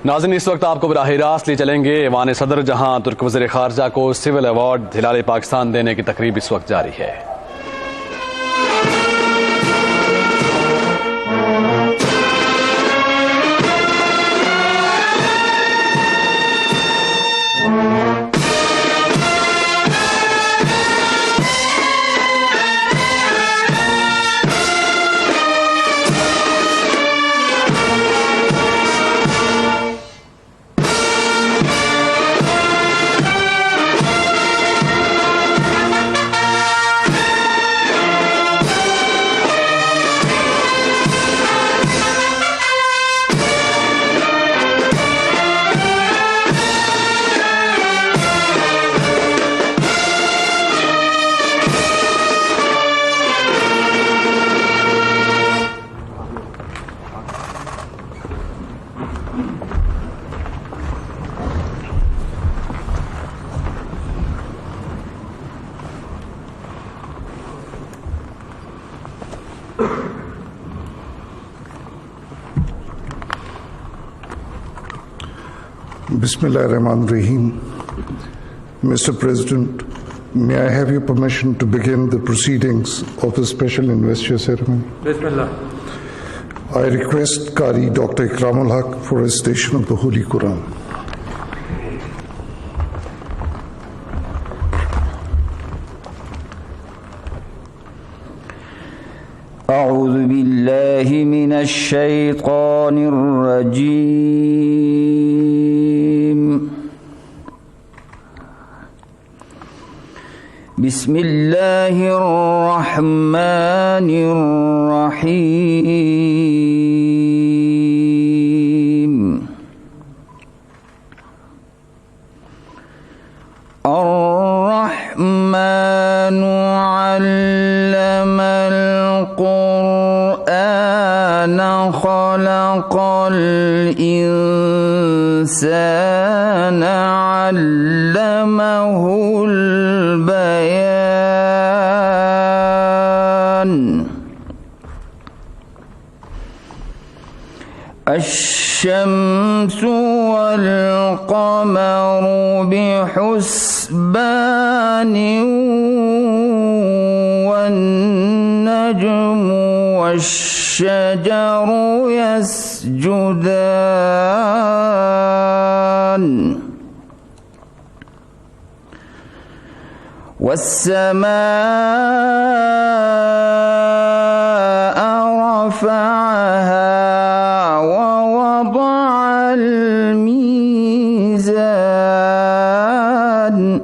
ناظرین اس وقت آپ کو براہ راست لے چلیں گے ایوان صدر، جہاں ترک وزیر خارجہ کو سول ایوارڈ ہلال پاکستان دینے کی تقریب اس وقت جاری ہے۔ Bismillah ar-Rahman ar-Rahim. Mr. President, may I have your permission to begin the proceedings of the special investiture ceremony? Bismillah. I request Qari Dr. Ikramul Haq for recitation of the Holy Quran. أعوذ بالله من الشيطان الرجيم. بسم الله الرحمن الرحيم. الرحمن علم القرآن خلق الإنسان علمه البيان. الشمس والقمر بحسبان والنجم والشجر يسجدان. والسماء رفعها ووضع الميزان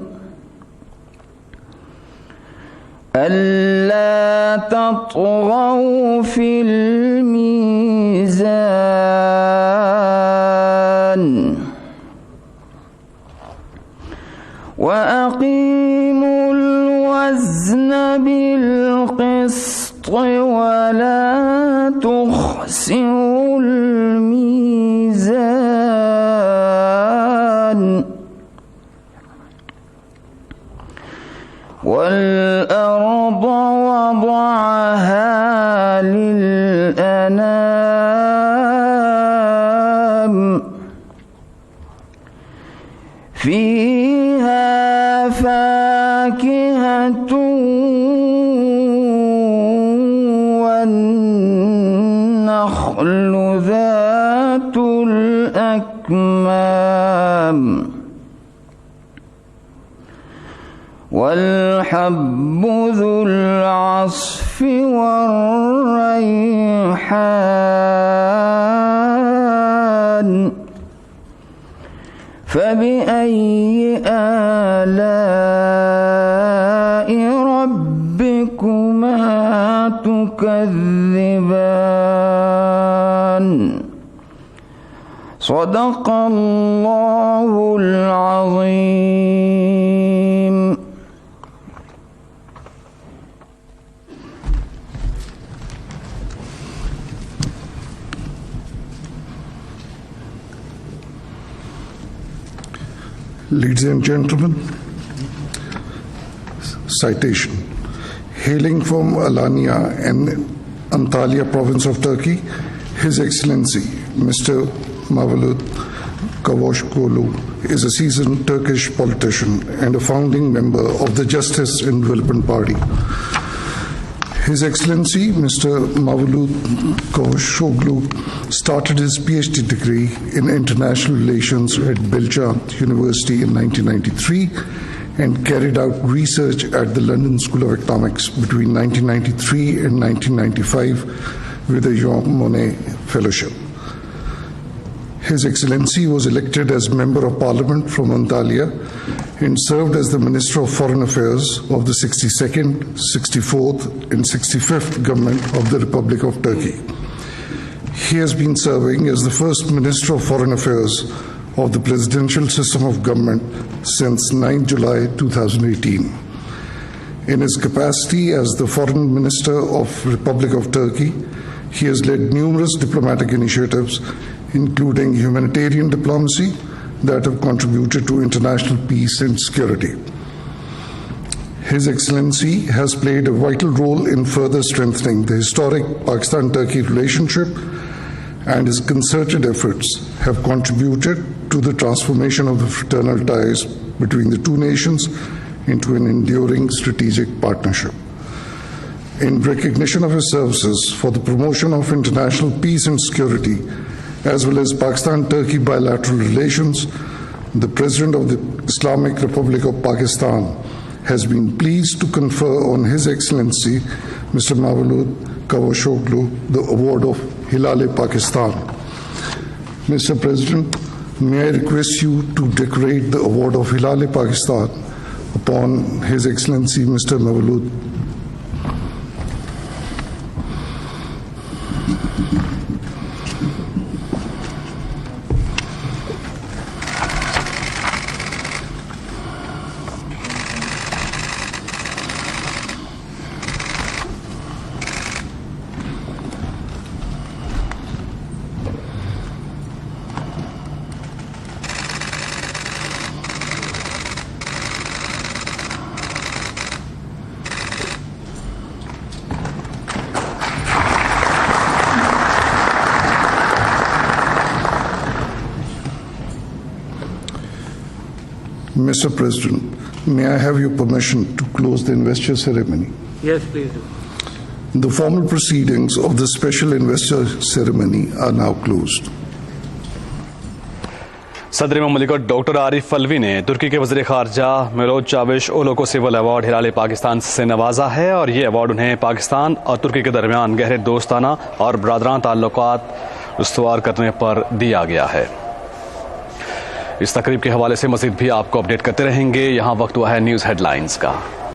ألا تطغوا في الميزان وأقيموا الوزن بالقسط ولا تخسروا الميزان والأرض وضعها للأنام فيها فاكهة والنخل ذات الأكمام والحب ذو العصف والريحان فبأي آلاء ربكما تكذبان. صدق الله العظيم. Ladies and gentlemen, citation. Hailing from Alanya and Antalya province of Turkey, His Excellency Mr. Mevlüt Çavuşoğlu is a seasoned Turkish politician and a founding member of the Justice and Development Party. His Excellency Mr. Mevlüt Çavuşoğlu started his PhD degree in International Relations at Belçika University in 1993 and carried out research at the London School of Economics between 1993 and 1995 with a Jean Monnet Fellowship. His Excellency was elected as Member of Parliament from Antalya and served as the Minister of Foreign Affairs of the 62nd, 64th and 65th Government of the Republic of Turkey. He has been serving as the first Minister of Foreign Affairs of the presidential system of government since 9 July 2018. In his capacity as the Foreign Minister of Republic of Turkey, he has led numerous diplomatic initiatives, including humanitarian diplomacy, that have contributed to international peace and security. His Excellency has played a vital role in further strengthening the historic Pakistan-Turkey relationship, and his concerted efforts have contributed to the transformation of the fraternal ties between the two nations into an enduring strategic partnership. In recognition of his services for the promotion of international peace and security, as well as Pakistan-Turkey bilateral relations, the President of the Islamic Republic of Pakistan has been pleased to confer on His Excellency Mr. Mevlüt Çavuşoğlu the award of Hilal-e-Pakistan. Mr. President, may I request you to decorate the award of Hilal-e-Pakistan upon His Excellency Mr. Mevlüt. Mr. President, may I have your permission to close the investiture ceremony? Yes, please do. The formal proceedings of the special investiture ceremony are now closed. صدر مملکت doctor عارف الوی نے ترکی کے وزیر خارجہ میولوت چاوشوغلو کو civil award ہلال پاکستان سے نوازا ہے، اور یہ ایوارڈ انہیں پاکستان اور ترکی کے درمیان گہرے دوستانہ اور برادرانہ تعلقات استوار کرنے پر دیا گیا ہے۔ اس تقریب کے حوالے سے مزید بھی آپ کو اپڈیٹ کرتے رہیں گے۔ یہاں وقت ہوا ہے نیوز ہیڈ لائنز کا۔